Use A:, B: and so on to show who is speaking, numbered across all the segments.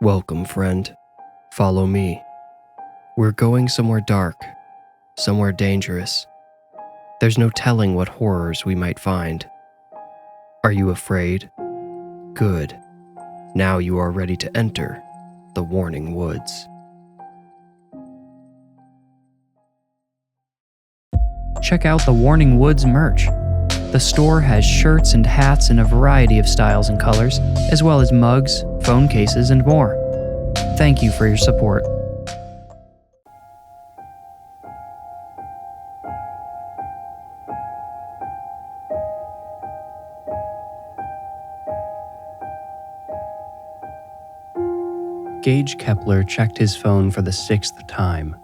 A: Welcome, friend. Follow me. We're going somewhere dark, somewhere dangerous. There's no telling what horrors we might find. Are you afraid? Good. Now you are ready to enter the Warning Woods.
B: Check out the Warning Woods merch. The store has shirts and hats in a variety of styles and colors, as well as mugs, phone cases, and more. Thank you for your support. Gage Kepler checked his phone for the 6th time.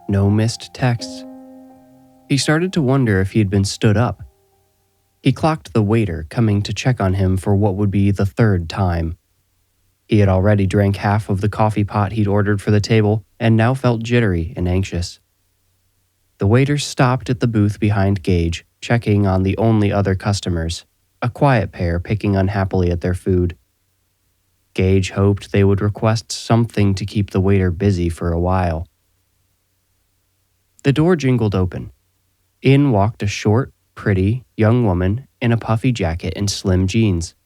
B: No missed texts. He started to wonder if he had been stood up. He clocked the waiter coming to check on him for what would be the 3rd time. He had already drank half of the coffee pot he'd ordered for the table and now felt jittery and anxious. The waiter stopped at the booth behind Gage, checking on the only other customers, a quiet pair picking unhappily at their food. Gage hoped they would request something to keep the waiter busy for a while. The door jingled open. In walked a short, pretty, young woman in a puffy jacket and slim jeans.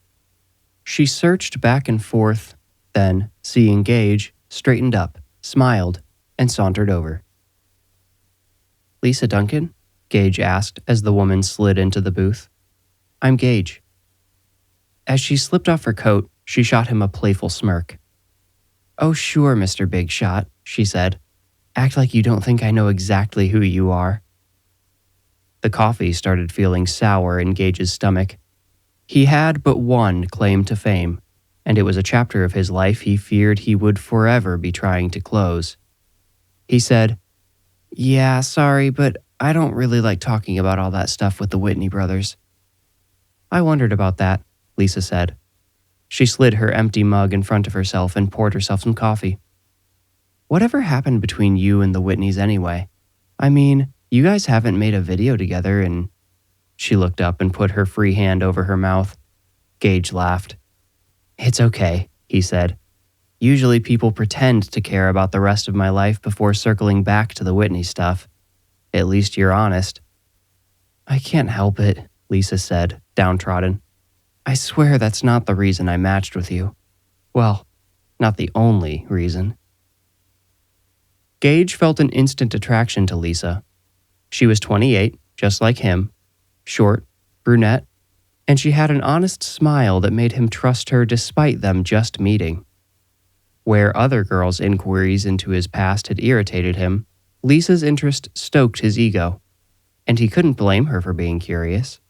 B: She searched back and forth, then, seeing Gage, straightened up, smiled, and sauntered over. "Lisa Duncan?" Gage asked as the woman slid into the booth. "I'm Gage." As she slipped off her coat, she shot him a playful smirk. "Oh sure, Mr. Big Shot," she said. "Act like you don't think I know exactly who you are." The coffee started feeling sour in Gage's stomach. He had but one claim to fame, and it was a chapter of his life he feared he would forever be trying to close. He said, "Yeah, sorry, but I don't really like talking about all that stuff with the Whitney Brothers." "I wondered about that," Lisa said. She slid her empty mug in front of herself and poured herself some coffee. "Whatever happened between you and the Whitneys anyway? I mean, you guys haven't made a video together and..." She looked up and put her free hand over her mouth. Gage laughed. "It's okay," he said. "Usually people pretend to care about the rest of my life before circling back to the Whitney stuff. At least you're honest." "I can't help it," Lisa said, downtrodden. "I swear that's not the reason I matched with you. Well, not the only reason." Gage felt an instant attraction to Lisa. She was 28, just like him, short, brunette, and she had an honest smile that made him trust her despite them just meeting. Where other girls' inquiries into his past had irritated him, Lisa's interest stoked his ego, and he couldn't blame her for being curious.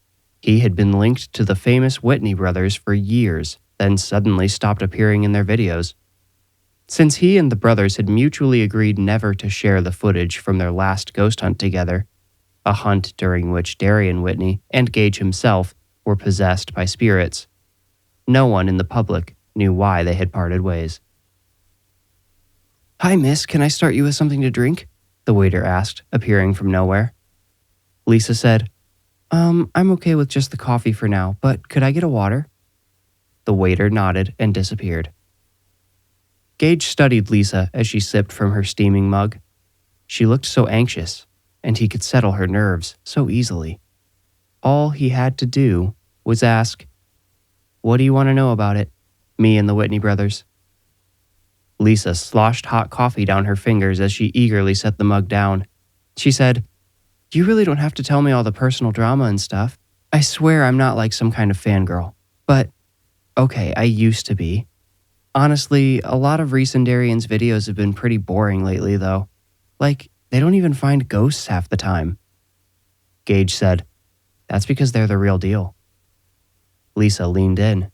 B: He had been linked to the famous Whitney Brothers for years, then suddenly stopped appearing in their videos. Since he and the brothers had mutually agreed never to share the footage from their last ghost hunt together, a hunt during which Darian Whitney and Gage himself were possessed by spirits, no one in the public knew why they had parted ways. "Hi, miss, can I start you with something to drink?" the waiter asked, appearing from nowhere. Lisa said, I'm okay with just the coffee for now, but could I get a water?" The waiter nodded and disappeared. Gage studied Lisa as she sipped from her steaming mug. She looked so anxious, and he could settle her nerves so easily. All he had to do was ask, "What do you want to know about it? Me and the Whitney Brothers." Lisa sloshed hot coffee down her fingers as she eagerly set the mug down. She said, "You really don't have to tell me all the personal drama and stuff. I swear I'm not like some kind of fangirl. But, okay, I used to be. Honestly, a lot of recent Darian's videos have been pretty boring lately, though. Like, they don't even find ghosts half the time." Gage said, "That's because they're the real deal." Lisa leaned in.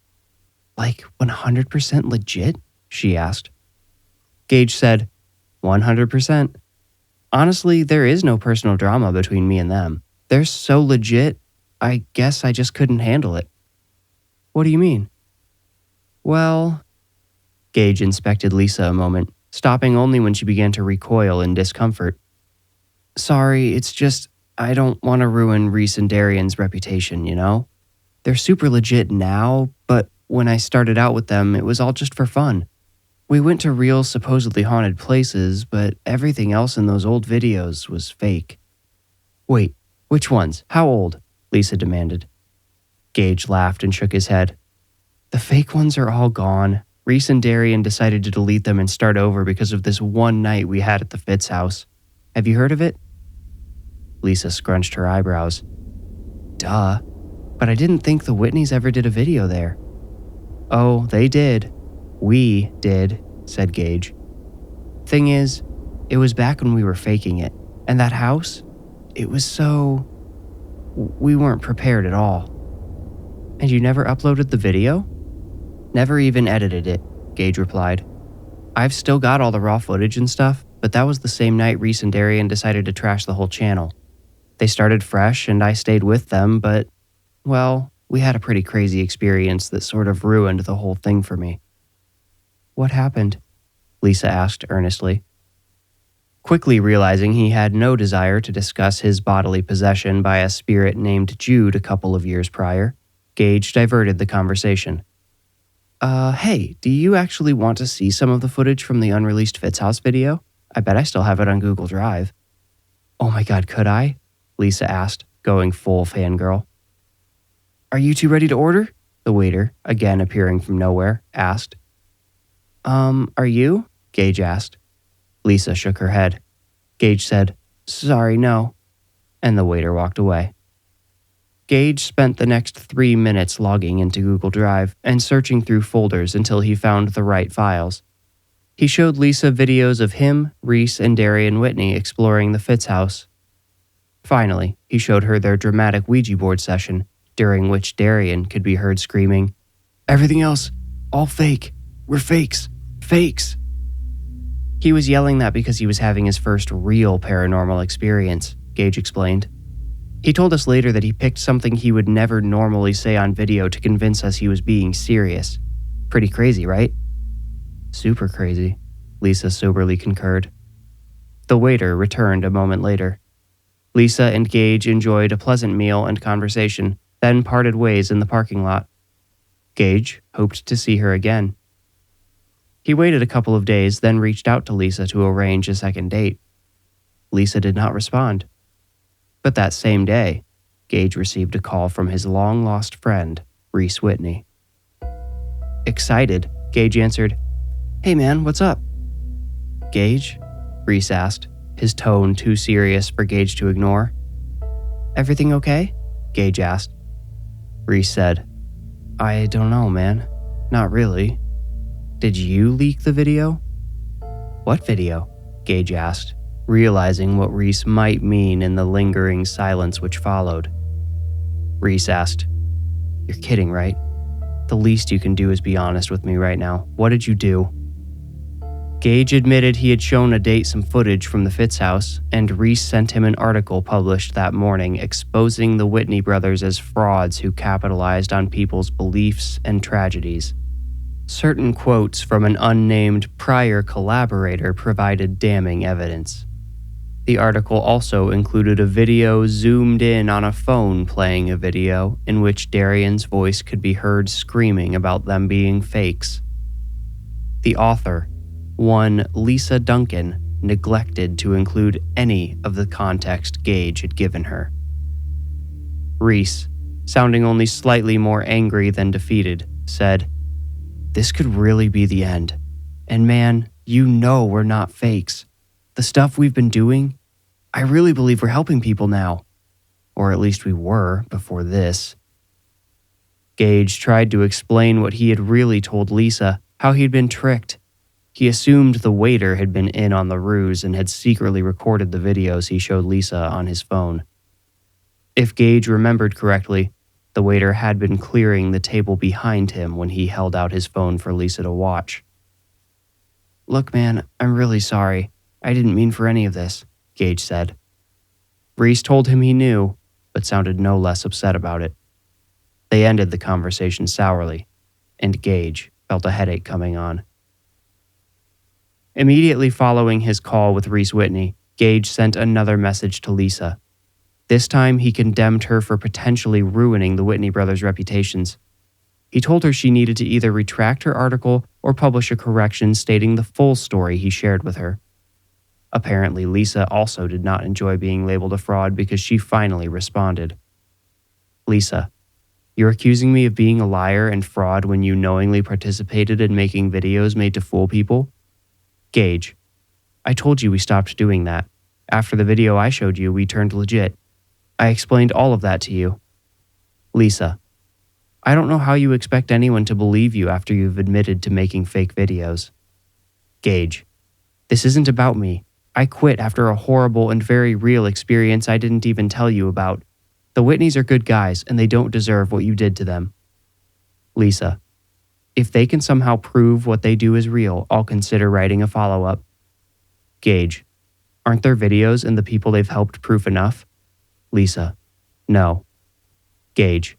B: "Like 100% legit?" she asked. Gage said, 100%. Honestly, there is no personal drama between me and them. They're so legit, I guess I just couldn't handle it." "What do you mean?" "Well..." Gage inspected Lisa a moment, stopping only when she began to recoil in discomfort. "Sorry, it's just, I don't want to ruin Reese and Darian's reputation, you know? They're super legit now, but when I started out with them, it was all just for fun. We went to real supposedly haunted places, but everything else in those old videos was fake. Wait, which ones? How old? Lisa demanded. Gage laughed and shook his head. The fake ones are all gone. Reese and Darian decided to delete them and start over because of this one night we had at the Fitz house. Have you heard of it? Lisa scrunched her eyebrows. Duh, but I didn't think the Whitneys ever did a video there. Oh, they did. We did, said Gage. Thing is, it was back when we were faking it, and that house, it was so... we weren't prepared at all. And you never uploaded the video? Never even edited it, Gage replied. I've still got all the raw footage and stuff, but that was the same night Reese and Darian decided to trash the whole channel. They started fresh and I stayed with them, but, well, we had a pretty crazy experience that sort of ruined the whole thing for me. What happened? Lisa asked earnestly. Quickly realizing he had no desire to discuss his bodily possession by a spirit named Jude a couple of years prior, Gage diverted the conversation. Hey, do you actually want to see some of the footage from the unreleased Fitz House video? I bet I still have it on Google Drive. Oh my god, could I? Lisa asked, going full fangirl. Are you two ready to order? The waiter, again appearing from nowhere, asked. Are you? Gage asked. Lisa shook her head. Gage said, Sorry, no. And the waiter walked away. Gage spent the next 3 minutes logging into Google Drive and searching through folders until he found the right files. He showed Lisa videos of him, Reese, and Darian Whitney exploring the Fitz house. Finally, he showed her their dramatic Ouija board session, during which Darian could be heard screaming, Everything else, all fake. We're fakes. Fakes. He was yelling that because he was having his first real paranormal experience, Gage explained. He told us later that he picked something he would never normally say on video to convince us he was being serious. Pretty crazy, right? Super crazy, Lisa soberly concurred. The waiter returned a moment later. Lisa and Gage enjoyed a pleasant meal and conversation, then parted ways in the parking lot. Gage hoped to see her again. He waited a couple of days, then reached out to Lisa to arrange a second date. Lisa did not respond. But that same day, Gage received a call from his long-lost friend, Reese Whitney. Excited, Gage answered, Hey man, what's up? Gage? Reese asked, his tone too serious for Gage to ignore. Everything okay? Gage asked. Reese said, I don't know, man. Not really. Did you leak the video? What video? Gage asked, realizing what Reese might mean in the lingering silence which followed. Reese asked, You're kidding, right? The least you can do is be honest with me right now. What did you do? Gage admitted he had shown a date some footage from the Fitz house, and Reese sent him an article published that morning exposing the Whitney brothers as frauds who capitalized on people's beliefs and tragedies. Certain quotes from an unnamed prior collaborator provided damning evidence. The article also included a video zoomed in on a phone playing a video in which Darian's voice could be heard screaming about them being fakes. The author, one Lisa Duncan, neglected to include any of the context Gage had given her. Reese, sounding only slightly more angry than defeated, said, This could really be the end. And man, you know we're not fakes. The stuff we've been doing, I really believe we're helping people now. Or at least we were before this. Gage tried to explain what he had really told Lisa, how he'd been tricked. He assumed the waiter had been in on the ruse and had secretly recorded the videos he showed Lisa on his phone. If Gage remembered correctly, the waiter had been clearing the table behind him when he held out his phone for Lisa to watch. Look, man, I'm really sorry. I didn't mean for any of this, Gage said. Reese told him he knew, but sounded no less upset about it. They ended the conversation sourly, and Gage felt a headache coming on. Immediately following his call with Reese Whitney, Gage sent another message to Lisa. This time he condemned her for potentially ruining the Whitney brothers' reputations. He told her she needed to either retract her article or publish a correction stating the full story he shared with her. Apparently, Lisa also did not enjoy being labeled a fraud because she finally responded. Lisa, you're accusing me of being a liar and fraud when you knowingly participated in making videos made to fool people? Gage, I told you we stopped doing that. After the video I showed you, we turned legit. I explained all of that to you. Lisa, I don't know how you expect anyone to believe you after you've admitted to making fake videos. Gage, this isn't about me. I quit after a horrible and very real experience I didn't even tell you about. The Whitneys are good guys and they don't deserve what you did to them. Lisa, if they can somehow prove what they do is real, I'll consider writing a follow-up. Gage, aren't their videos and the people they've helped proof enough? Lisa, no. Gage,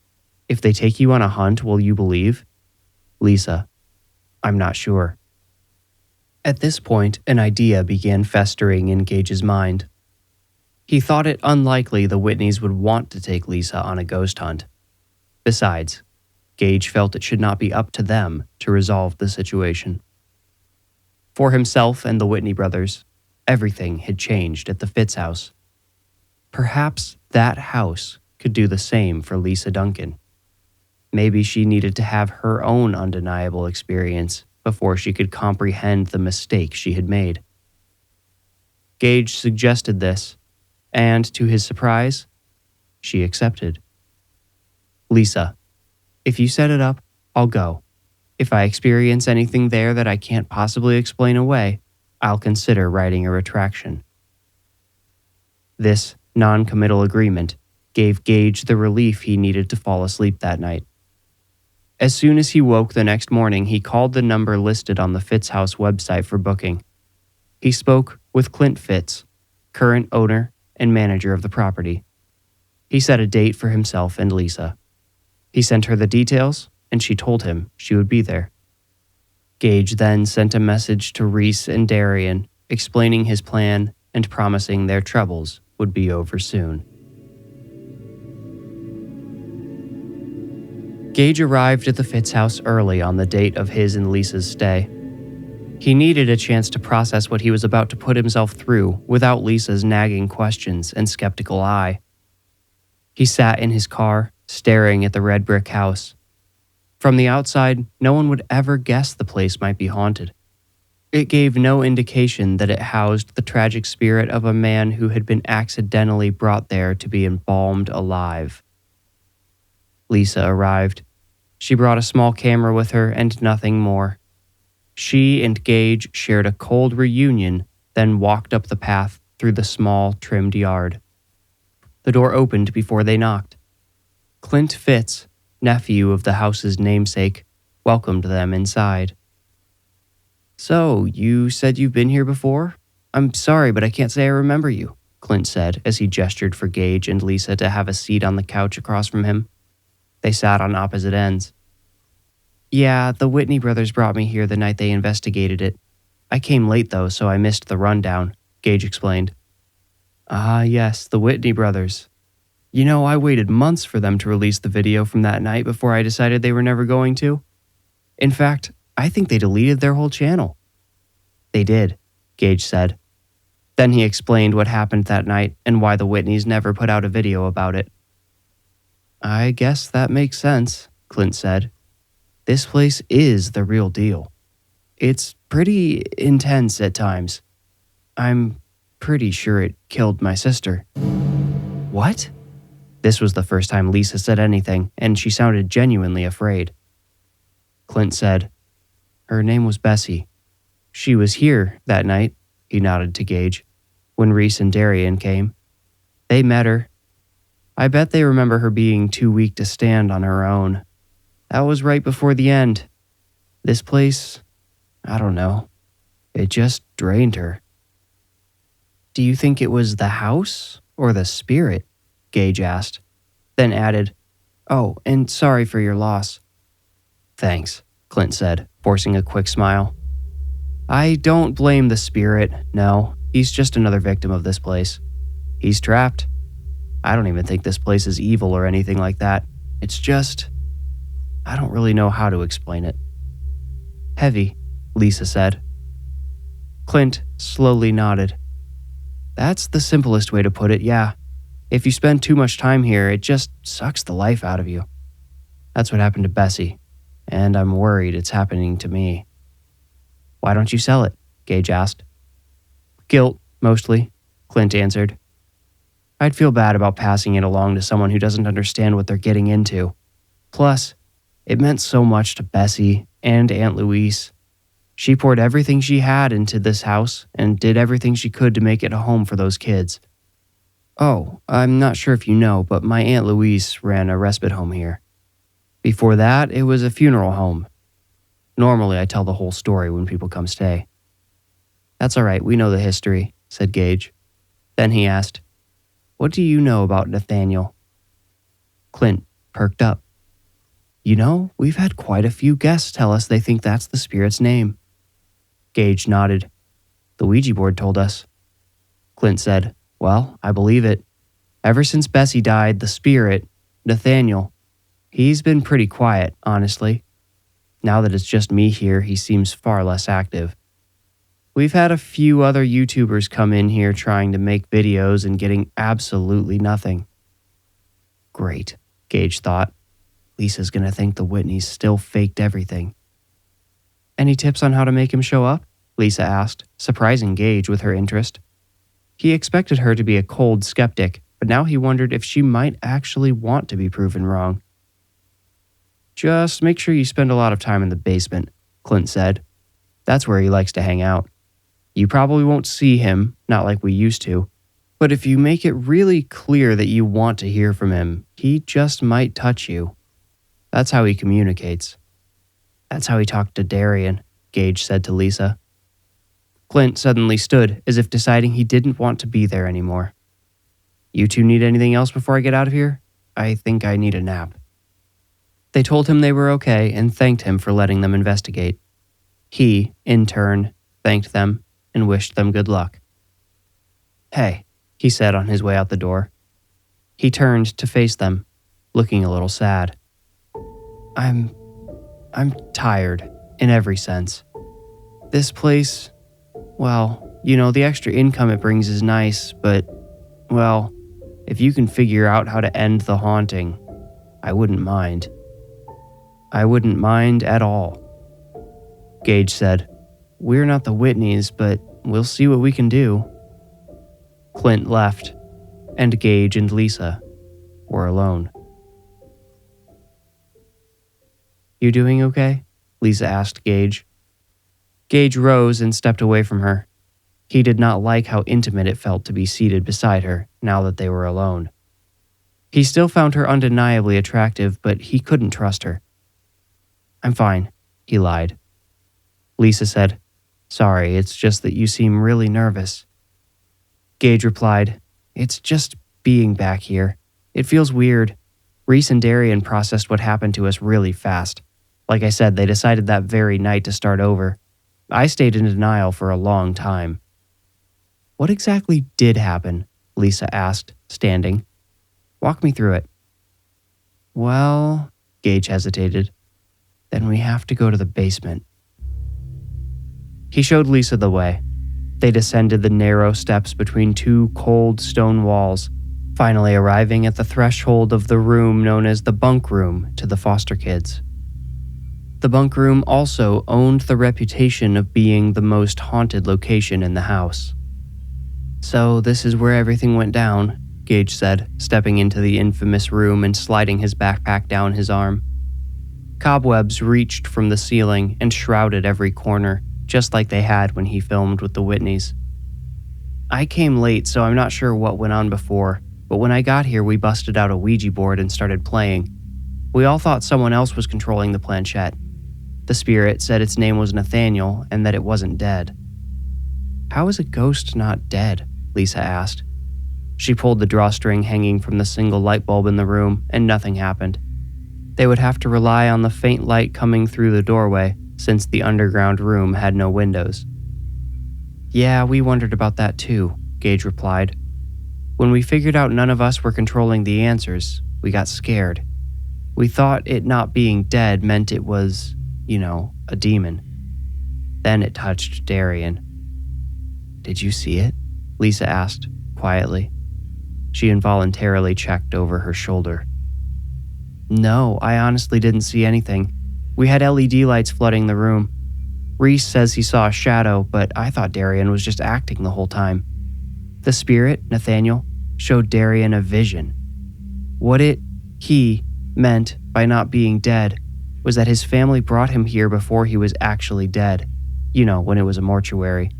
B: if they take you on a hunt, will you believe? Lisa, I'm not sure. At this point, an idea began festering in Gage's mind. He thought it unlikely the Whitneys would want to take Lisa on a ghost hunt. Besides, Gage felt it should not be up to them to resolve the situation. For himself and the Whitney brothers, everything had changed at the Fitz house. Perhaps that house could do the same for Lisa Duncan. Maybe she needed to have her own undeniable experience before she could comprehend the mistake she had made. Gage suggested this, and to his surprise, she accepted. Lisa, if you set it up, I'll go. If I experience anything there that I can't possibly explain away, I'll consider writing a retraction. This non-committal agreement gave Gage the relief he needed to fall asleep that night. As soon as he woke the next morning, he called the number listed on the Fitz House website for booking. He spoke with Clint Fitz, current owner and manager of the property. He set a date for himself and Lisa. He sent her the details, and she told him she would be there. Gage then sent a message to Reese and Darian, explaining his plan and promising their troubles would be over soon. Gage arrived at the Fitz house early on the date of his and Lisa's stay. He needed a chance to process what he was about to put himself through without Lisa's nagging questions and skeptical eye. He sat in his car, staring at the red brick house. From the outside, no one would ever guess the place might be haunted. It gave no indication that it housed the tragic spirit of a man who had been accidentally brought there to be embalmed alive. Lisa arrived. She brought a small camera with her and nothing more. She and Gage shared a cold reunion, then walked up the path through the small, trimmed yard. The door opened before they knocked. Clint Fitz, nephew of the house's namesake, welcomed them inside. "So, you said you've been here before? I'm sorry, but I can't say I remember you," Clint said as he gestured for Gage and Lisa to have a seat on the couch across from him. They sat on opposite ends. "Yeah, the Whitney brothers brought me here the night they investigated it. I came late though, so I missed the rundown," Gage explained. "Ah, yes, the Whitney brothers. You know, I waited months for them to release the video from that night before I decided they were never going to. In fact, I think they deleted their whole channel." "They did," Gage said. Then he explained what happened that night and why the Whitneys never put out a video about it. "I guess that makes sense," Clint said. "This place is the real deal. It's pretty intense at times. I'm pretty sure it killed my sister." "What?" This was the first time Lisa said anything, and she sounded genuinely afraid. Clint said, "Her name was Bessie. She was here that night," he nodded to Gage, "when Reese and Darian came. They met her. I bet they remember her being too weak to stand on her own. That was right before the end. This place, I don't know. It just drained her." "Do you think it was the house or the spirit?" Gage asked, then added, "Oh, and sorry for your loss." "Thanks," Clint said, forcing a quick smile. "I don't blame the spirit, no. He's just another victim of this place. He's trapped. I don't even think this place is evil or anything like that. It's just... I don't really know how to explain it. Heavy, Lisa said. Clint slowly nodded. That's the simplest way to put it, yeah. If you spend too much time here, it just sucks the life out of you. That's what happened to Bessie, and I'm worried it's happening to me. Why don't you sell it? Gage asked. Guilt, mostly, Clint answered. I'd feel bad about passing it along to someone who doesn't understand what they're getting into. Plus, it meant so much to Bessie and Aunt Louise. She poured everything she had into this house and did everything she could to make it a home for those kids. Oh, I'm not sure if you know, but my Aunt Louise ran a respite home here. Before that, it was a funeral home. Normally, I tell the whole story when people come stay. That's all right, we know the history, said Gage. Then he asked, what do you know about Nathaniel? Clint perked up. You know, we've had quite a few guests tell us they think that's the spirit's name. Gage nodded. The Ouija board told us. Clint said, well, I believe it. Ever since Bessie died, the spirit, Nathaniel, he's been pretty quiet, honestly. Now that it's just me here, he seems far less active. We've had a few other YouTubers come in here trying to make videos and getting absolutely nothing. Great, Gage thought. Lisa's gonna think the Whitneys still faked everything. Any tips on how to make him show up? Lisa asked, surprising Gage with her interest. He expected her to be a cold skeptic, but now he wondered if she might actually want to be proven wrong. Just make sure you spend a lot of time in the basement, Clint said. That's where he likes to hang out. You probably won't see him, not like we used to, but if you make it really clear that you want to hear from him, he just might touch you. That's how he communicates. That's how he talked to Darian, Gage said to Lisa. Clint suddenly stood, as if deciding he didn't want to be there anymore. You two need anything else before I get out of here? I think I need a nap. They told him they were okay and thanked him for letting them investigate. He, in turn, thanked them and wished them good luck. Hey, he said on his way out the door. He turned to face them, looking a little sad. I'm tired, in every sense. This place, well, you know, the extra income it brings is nice, but, well, if you can figure out how to end the haunting, I wouldn't mind. I wouldn't mind at all. Gage said, We're not the Whitneys, but we'll see what we can do. Clint left, and Gage and Lisa were alone. You doing okay? Lisa asked Gage. Gage rose and stepped away from her. He did not like how intimate it felt to be seated beside her now that they were alone. He still found her undeniably attractive, but he couldn't trust her. I'm fine, he lied. Lisa said, Sorry, it's just that you seem really nervous. Gage replied, It's just being back here. It feels weird. Reese and Darian processed what happened to us really fast. Like I said, they decided that very night to start over. I stayed in denial for a long time. What exactly did happen? Lisa asked, standing. Walk me through it. Well, Gage hesitated. Then we have to go to the basement. He showed Lisa the way. They descended the narrow steps between two cold stone walls, finally arriving at the threshold of the room known as the bunk room to the foster kids. The bunk room also owned the reputation of being the most haunted location in the house. So this is where everything went down, Gage said, stepping into the infamous room and sliding his backpack down his arm. Cobwebs reached from the ceiling and shrouded every corner, just like they had when he filmed with the Whitneys. I came late, so I'm not sure what went on before, but when I got here, we busted out a Ouija board and started playing. We all thought someone else was controlling the planchette. The spirit said its name was Nathaniel and that it wasn't dead. How is a ghost not dead? Lisa asked. She pulled the drawstring hanging from the single light bulb in the room, and nothing happened. They would have to rely on the faint light coming through the doorway, since the underground room had no windows. Yeah, we wondered about that too, Gage replied. When we figured out none of us were controlling the answers, we got scared. We thought it not being dead meant it was, a demon. Then it touched Darian. Did you see it? Lisa asked, quietly. She involuntarily checked over her shoulder. No, I honestly didn't see anything. We had LED lights flooding the room. Reese says he saw a shadow, but I thought Darian was just acting the whole time. The spirit, Nathaniel, showed Darian a vision. What he meant by not being dead was that his family brought him here before he was actually dead. When it was a mortuary.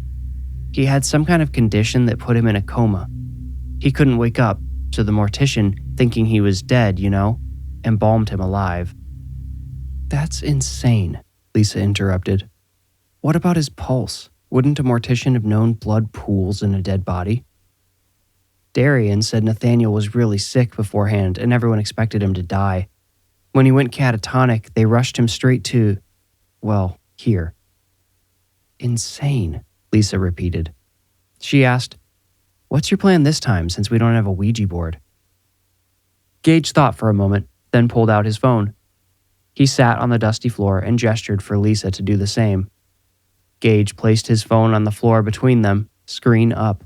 B: He had some kind of condition that put him in a coma. He couldn't wake up, so the mortician, thinking he was dead, embalmed him alive. That's insane, Lisa interrupted. What about his pulse? Wouldn't a mortician have known blood pools in a dead body? Darian said Nathaniel was really sick beforehand and everyone expected him to die. When he went catatonic, they rushed him straight to, here. Insane, Lisa repeated. She asked, what's your plan this time since we don't have a Ouija board? Gage thought for a moment, then pulled out his phone. He sat on the dusty floor and gestured for Lisa to do the same. Gage placed his phone on the floor between them, screen up.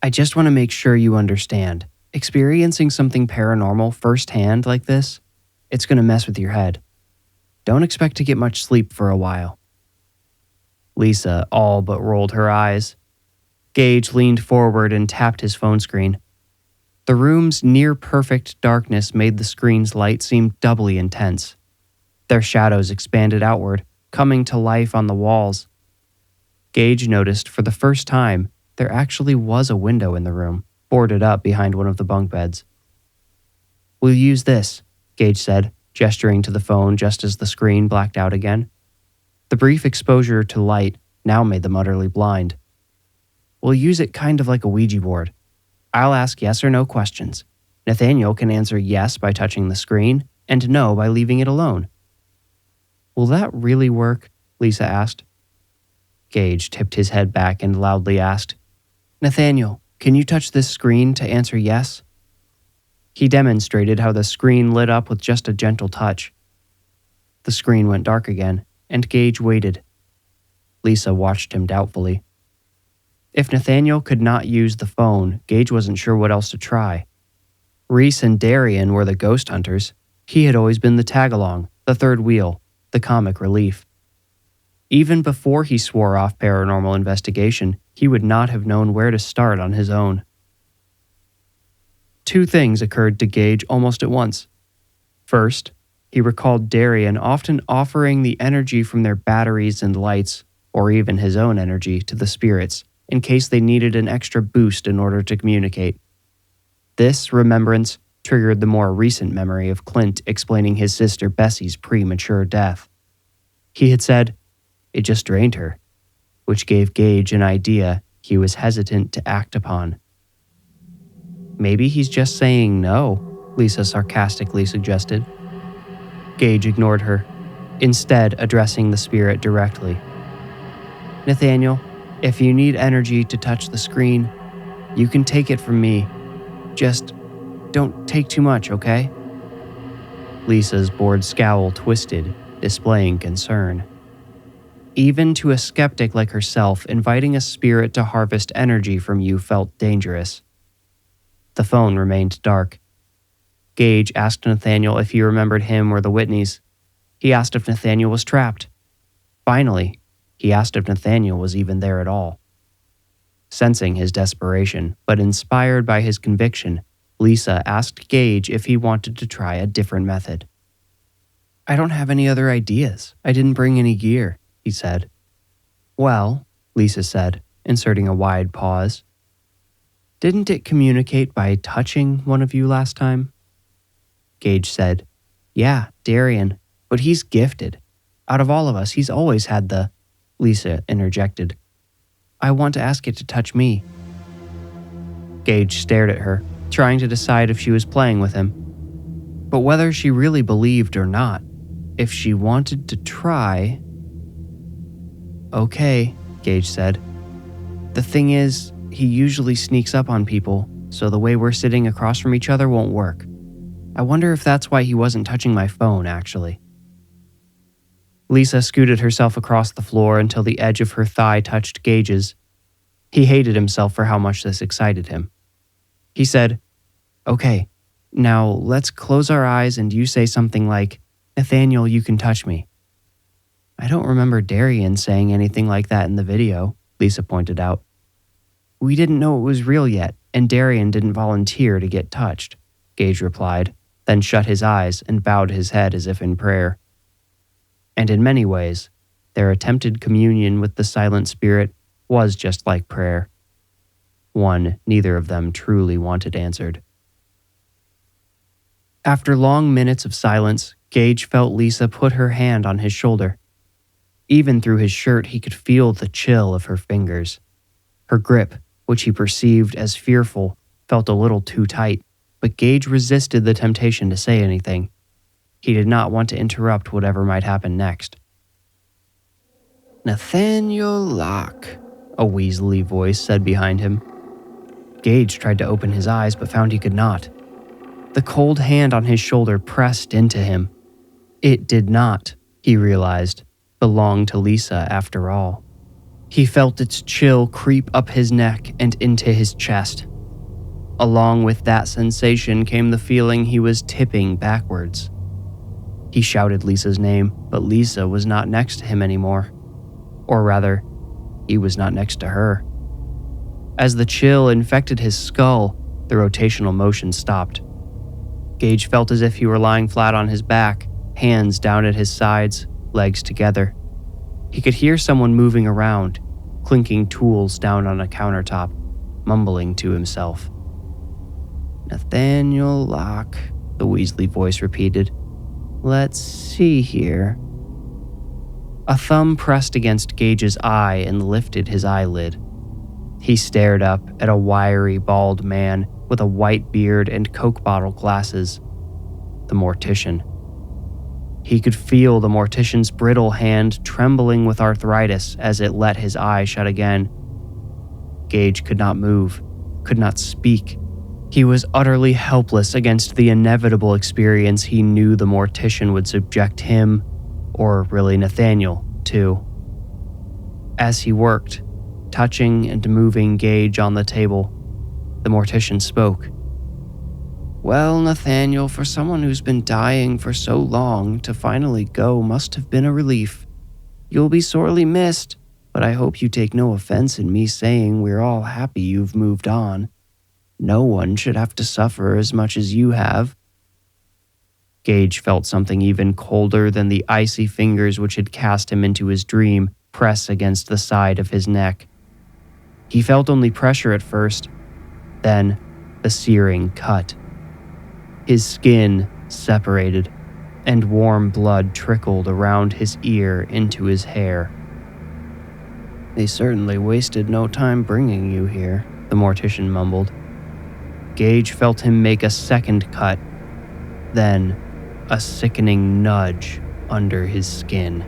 B: I just want to make sure you understand. Experiencing something paranormal firsthand like this, it's going to mess with your head. Don't expect to get much sleep for a while. Lisa all but rolled her eyes. Gage leaned forward and tapped his phone screen. The room's near-perfect darkness made the screen's light seem doubly intense. Their shadows expanded outward, coming to life on the walls. Gage noticed for the first time there actually was a window in the room, boarded up behind one of the bunk beds. We'll use this, Gage said, gesturing to the phone just as the screen blacked out again. The brief exposure to light now made them utterly blind. We'll use it kind of like a Ouija board. I'll ask yes or no questions. Nathaniel can answer yes by touching the screen and no by leaving it alone. Will that really work? Lisa asked. Gage tipped his head back and loudly asked, Nathaniel, can you touch this screen to answer yes? He demonstrated how the screen lit up with just a gentle touch. The screen went dark again, and Gage waited. Lisa watched him doubtfully. If Nathaniel could not use the phone, Gage wasn't sure what else to try. Reese and Darian were the ghost hunters. He had always been the tag-along, the third wheel, the comic relief. Even before he swore off paranormal investigation, he would not have known where to start on his own. Two things occurred to Gage almost at once. First, he recalled Darian often offering the energy from their batteries and lights, or even his own energy, to the spirits, in case they needed an extra boost in order to communicate. This remembrance triggered the more recent memory of Clint explaining his sister Bessie's premature death. He had said, it just drained her, which gave Gage an idea he was hesitant to act upon. Maybe he's just saying no, Lisa sarcastically suggested. Gage ignored her, instead addressing the spirit directly. Nathaniel, if you need energy to touch the screen, you can take it from me. Just don't take too much, okay? Lisa's bored scowl twisted, displaying concern. Even to a skeptic like herself, inviting a spirit to harvest energy from you felt dangerous. The phone remained dark. Gage asked Nathaniel if he remembered him or the Whitneys. He asked if Nathaniel was trapped. Finally, he asked if Nathaniel was even there at all. Sensing his desperation, but inspired by his conviction, Lisa asked Gage if he wanted to try a different method. I don't have any other ideas. I didn't bring any gear, he said. Well, Lisa said, inserting a wide pause. Didn't it communicate by touching one of you last time? Gage said, yeah, Darian, but he's gifted. Out of all of us, he's always had the... Lisa interjected. I want to ask it to touch me. Gage stared at her, trying to decide if she was playing with him. But whether she really believed or not, if she wanted to try... Okay, Gage said. The thing is, he usually sneaks up on people, so the way we're sitting across from each other won't work. I wonder if that's why he wasn't touching my phone, actually. Lisa scooted herself across the floor until the edge of her thigh touched Gage's. He hated himself for how much this excited him. He said, "Okay, now let's close our eyes and you say something like, 'Nathaniel, you can touch me.'" "I don't remember Darian saying anything like that in the video," Lisa pointed out. "We didn't know it was real yet, and Darian didn't volunteer to get touched," Gage replied, then shut his eyes and bowed his head as if in prayer. And in many ways, their attempted communion with the silent spirit was just like prayer. One neither of them truly wanted answered. After long minutes of silence, Gage felt Lisa put her hand on his shoulder. Even through his shirt, he could feel the chill of her fingers. Her grip, which he perceived as fearful, felt a little too tight, but Gage resisted the temptation to say anything. He did not want to interrupt whatever might happen next. "Nathaniel Locke," a weaselly voice said behind him. Gage tried to open his eyes but found he could not. The cold hand on his shoulder pressed into him. It did not, he realized, belong to Lisa after all. He felt its chill creep up his neck and into his chest. Along with that sensation came the feeling he was tipping backwards. He shouted Lisa's name, but Lisa was not next to him anymore. Or rather, he was not next to her. As the chill infected his skull, the rotational motion stopped. Gage felt as if he were lying flat on his back, hands down at his sides, legs together. He could hear someone moving around, clinking tools down on a countertop, mumbling to himself. "Nathaniel Locke," the Weasley voice repeated. "Let's see here." A thumb pressed against Gage's eye and lifted his eyelid. He stared up at a wiry, bald man with a white beard and Coke bottle glasses. The mortician. He could feel the mortician's brittle hand trembling with arthritis as it let his eye shut again. Gage could not move, could not speak. He was utterly helpless against the inevitable experience he knew the mortician would subject him, or really Nathaniel, to. As he worked, touching and moving Gage on the table, the mortician spoke. "Well, Nathaniel, for someone who's been dying for so long, to finally go must have been a relief. You'll be sorely missed, but I hope you take no offense in me saying we're all happy you've moved on. No one should have to suffer as much as you have." Gage felt something even colder than the icy fingers which had cast him into his dream press against the side of his neck. He felt only pressure at first, then the searing cut. His skin separated, and warm blood trickled around his ear into his hair. "They certainly wasted no time bringing you here," the mortician mumbled. Gage felt him make a second cut, then a sickening nudge under his skin.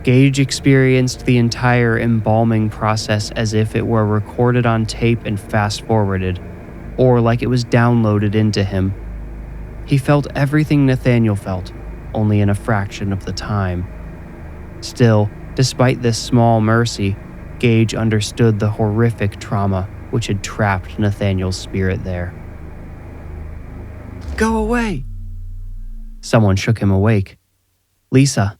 B: Gage experienced the entire embalming process as if it were recorded on tape and fast-forwarded, or like it was downloaded into him. He felt everything Nathaniel felt, only in a fraction of the time. Still, despite this small mercy, Gage understood the horrific trauma which had trapped Nathaniel's spirit there. "Go away!" Someone shook him awake. Lisa.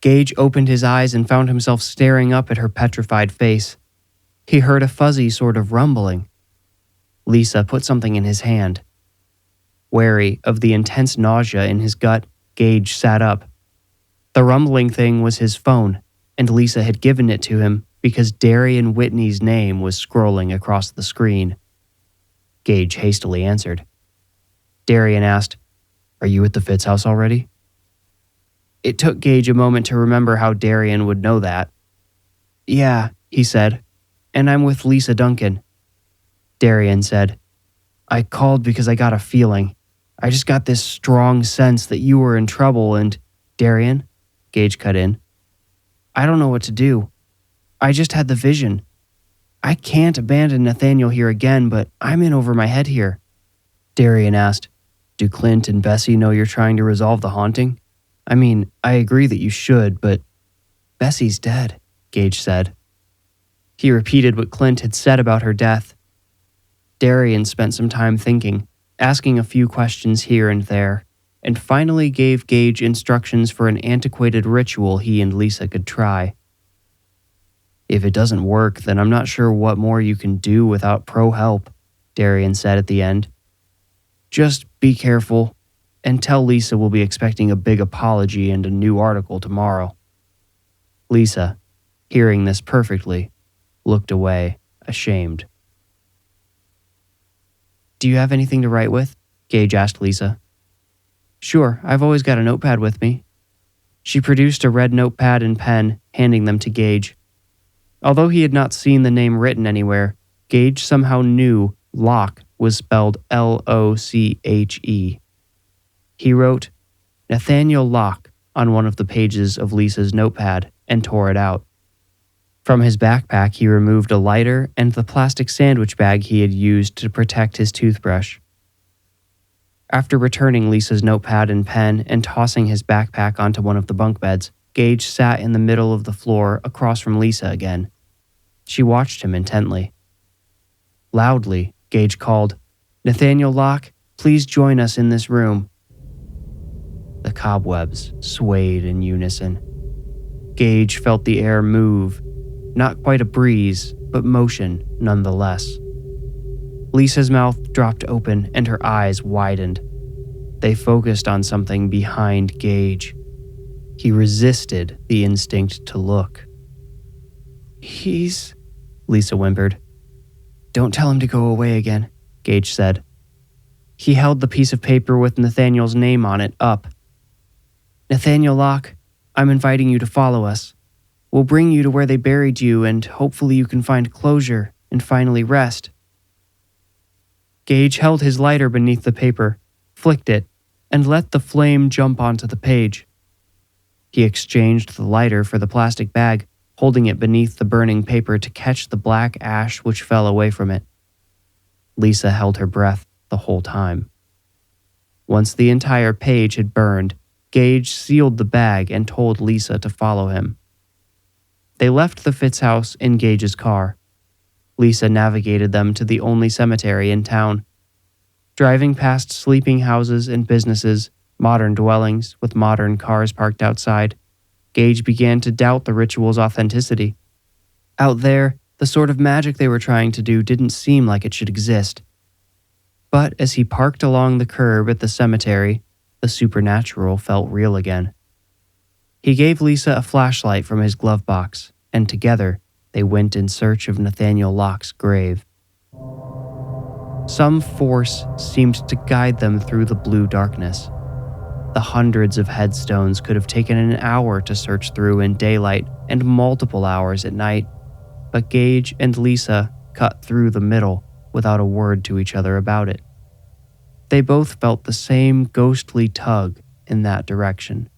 B: Gage opened his eyes and found himself staring up at her petrified face. He heard a fuzzy sort of rumbling. Lisa put something in his hand. Wary of the intense nausea in his gut, Gage sat up. The rumbling thing was his phone, and Lisa had given it to him because Darian Whitney's name was scrolling across the screen. Gage hastily answered. Darian asked, "Are you at the Fitz house already?" It took Gage a moment to remember how Darian would know that. "Yeah," he said, "and I'm with Lisa Duncan." Darian said, "I called because I got a feeling. I just got this strong sense that you were in trouble and—" "Darian," Gage cut in, "I don't know what to do. I just had the vision. I can't abandon Nathaniel here again, but I'm in over my head here." Darian asked, "Do Clint and Bessie know you're trying to resolve the haunting? I mean, I agree that you should, but Bessie's dead," Gage said. He repeated what Clint had said about her death. Darian spent some time thinking, asking a few questions here and there, and finally gave Gage instructions for an antiquated ritual he and Lisa could try. "If it doesn't work, then I'm not sure what more you can do without pro help," Darian said at the end. "Just be careful, and tell Lisa we'll be expecting a big apology and a new article tomorrow." Lisa, hearing this perfectly, looked away, ashamed. "Do you have anything to write with?" Gage asked Lisa. "Sure, I've always got a notepad with me." She produced a red notepad and pen, handing them to Gage. Although he had not seen the name written anywhere, Gage somehow knew Locke was spelled Loche. He wrote, "Nathaniel Locke," on one of the pages of Lisa's notepad and tore it out. From his backpack, he removed a lighter and the plastic sandwich bag he had used to protect his toothbrush. After returning Lisa's notepad and pen and tossing his backpack onto one of the bunk beds, Gage sat in the middle of the floor across from Lisa again. She watched him intently. Loudly, Gage called, "Nathaniel Locke, please join us in this room." The cobwebs swayed in unison. Gage felt the air move, not quite a breeze, but motion nonetheless. Lisa's mouth dropped open and her eyes widened. They focused on something behind Gage. He resisted the instinct to look. "He's..." Lisa whimpered. "Don't tell him to go away again," Gage said. He held the piece of paper with Nathaniel's name on it up. "Nathaniel Locke, I'm inviting you to follow us. We'll bring you to where they buried you, and hopefully you can find closure and finally rest." Gage held his lighter beneath the paper, flicked it, and let the flame jump onto the page. He exchanged the lighter for the plastic bag, holding it beneath the burning paper to catch the black ash which fell away from it. Lisa held her breath the whole time. Once the entire page had burned, Gage sealed the bag and told Lisa to follow him. They left the Fitz house in Gage's car. Lisa navigated them to the only cemetery in town. Driving past sleeping houses and businesses, modern dwellings with modern cars parked outside, Gage began to doubt the ritual's authenticity. Out there, the sort of magic they were trying to do didn't seem like it should exist. But as he parked along the curb at the cemetery, the supernatural felt real again. He gave Lisa a flashlight from his glove box, and together they went in search of Nathaniel Locke's grave. Some force seemed to guide them through the blue darkness. The hundreds of headstones could have taken an hour to search through in daylight and multiple hours at night, but Gage and Lisa cut through the middle without a word to each other about it. They both felt the same ghostly tug in that direction.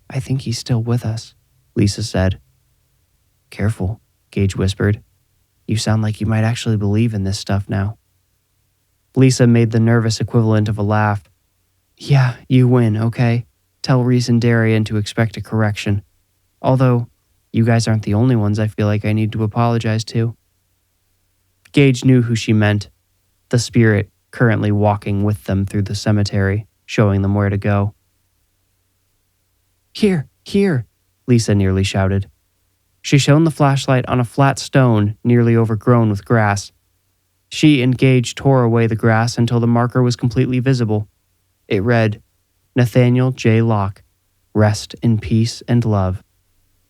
B: "I think he's still with us," Lisa said. "Careful," Gage whispered. "You sound like you might actually believe in this stuff now." Lisa made the nervous equivalent of a laugh. "Yeah, you win, okay? Tell Reese and Darian to expect a correction. Although, you guys aren't the only ones I feel like I need to apologize to." Gage knew who she meant. The spirit currently walking with them through the cemetery, showing them where to go. Here, Lisa nearly shouted. She shone the flashlight on a flat stone nearly overgrown with grass. She and Gage tore away the grass until the marker was completely visible. It read, "Nathaniel J. Locke, rest in peace and love,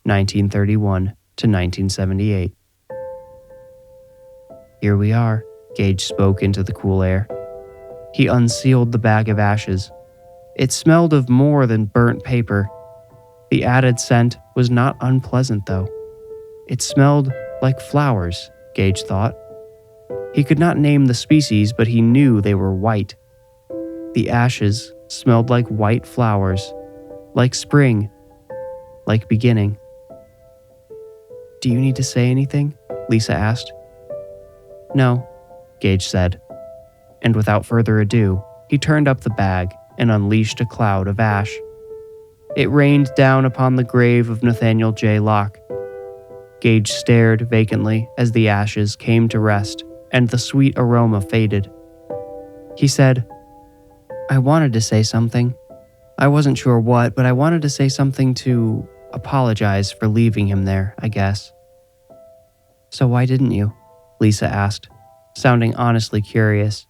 B: 1931 to 1978. "Here we are," Gage spoke into the cool air. He unsealed the bag of ashes. It smelled of more than burnt paper. The added scent was not unpleasant, though. It smelled like flowers, Gage thought. He could not name the species, but he knew they were white. The ashes smelled like white flowers, like spring, like beginning. "Do you need to say anything?" Lisa asked. "No," Gage said. and without further ado, he turned up the bag and unleashed a cloud of ash. It rained down upon the grave of Nathaniel J. Locke. Gage stared vacantly as the ashes came to rest and the sweet aroma faded. He said, "I wanted to say something. I wasn't sure what, but I wanted to say something to apologize for leaving him there, I guess." "So why didn't you?" Lisa asked, sounding honestly curious.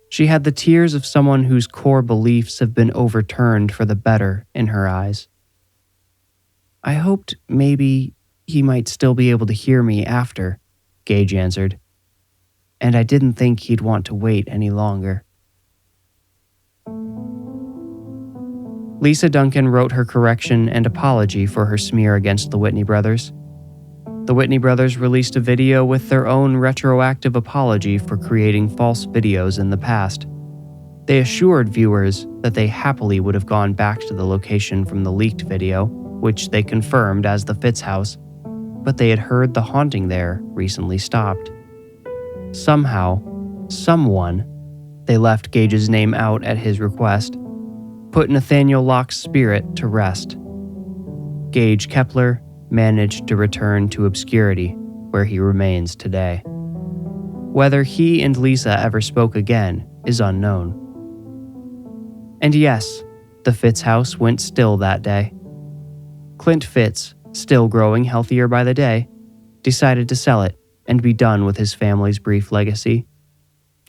B: She had the tears of someone whose core beliefs have been overturned for the better in her eyes. "I hoped maybe he might still be able to hear me after," Gage answered. "And I didn't think he'd want to wait any longer." Lisa Duncan wrote her correction and apology for her smear against the Whitney brothers. The Whitney brothers released a video with their own retroactive apology for creating false videos in the past. They assured viewers that they happily would have gone back to the location from the leaked video, which they confirmed as the Fitz house, but they had heard the haunting there recently stopped. Somehow, someone, they left Gage's name out at his request, put Nathaniel Locke's spirit to rest. Gage Kepler managed to return to obscurity, where he remains today. Whether he and Lisa ever spoke again is unknown. And yes, the Fitz house went still that day. Clint Fitz, still growing healthier by the day, decided to sell it and be done with his family's brief legacy.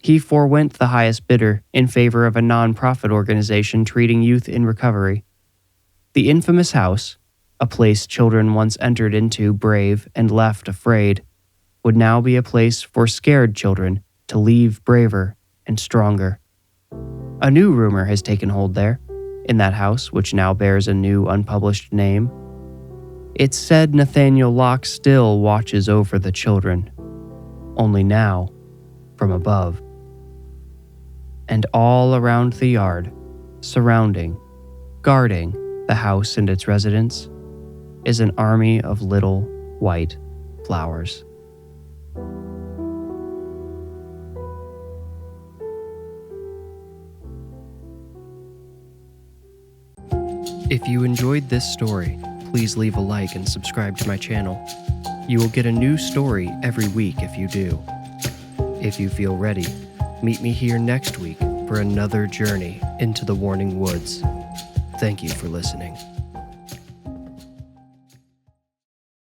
B: He forewent the highest bidder in favor of a non-profit organization treating youth in recovery. The infamous house, a place children once entered into brave and left afraid, would now be a place for scared children to leave braver and stronger. A new rumor has taken hold there, in that house which now bears a new unpublished name. It's said Nathaniel Locke still watches over the children, only now from above. And all around the yard, surrounding, guarding the house and its residents, is an army of little white flowers.
A: If you enjoyed this story, please leave a like and subscribe to my channel. You will get a new story every week if you do. If you feel ready, meet me here next week for another journey into the Warning Woods. Thank you for listening.